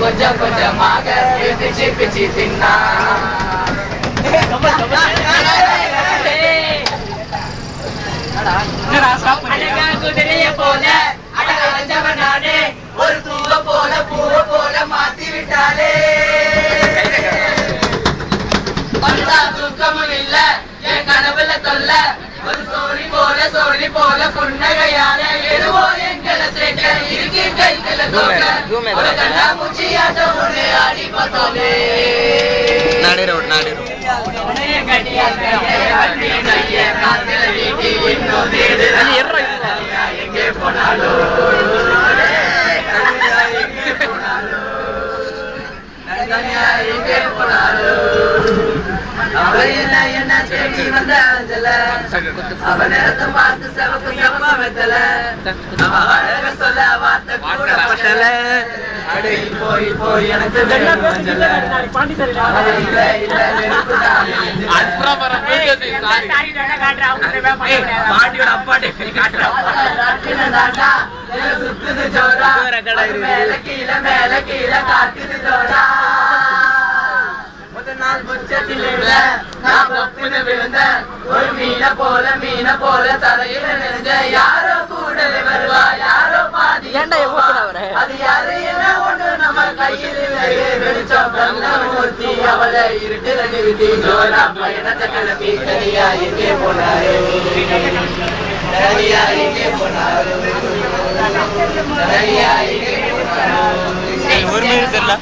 கொஞ்சம் கொஞ்சமாக பிச்சு பிச்சு தின்னா குதிரைய போல அழகவன் நானே ஒரு பூவை போல மாத்தி விட்டாலே தூக்கமும் இல்ல என் கனவுல தொல்ல ஒரு சோழி போல புன்னகையால எழுவோ எங்களை சேர்க்க இருக்கு கைகளை தோக்க கண்ணா மூச்சியாட்டம் ஒண்ணு ஆடி பார்த்தாலே எங்கே போனாலோ எங்கே போனாலோ என்ன தேடி வந்த அஞ்சல அவ நேரத்தை பார்த்து செவப்பு செவப்பா வெத்தல அழக சொல்ல வார்த்தை கூட பட்டல போய் எனக்கு சுத்துது ஜோரா மேல கீழ காத்துது ஜோரா நாள் பட்சத்தில் நான் பப்புன்னு விழுந்த ஒரு மீன போல தலையில நினைஞ்ச யாரோ கூடவே வருவா யாரோ பாதி அது யாரு என்ன ஒண்ணு நம்ம கையில் வெளிச்சம் மூர்த்தி அவளை இருட்டுல நிறுத்தி ஜோரா பயணத்தை கிளப்பி தனியா எங்கே போனாரு ஒரு மீன் தெரியல.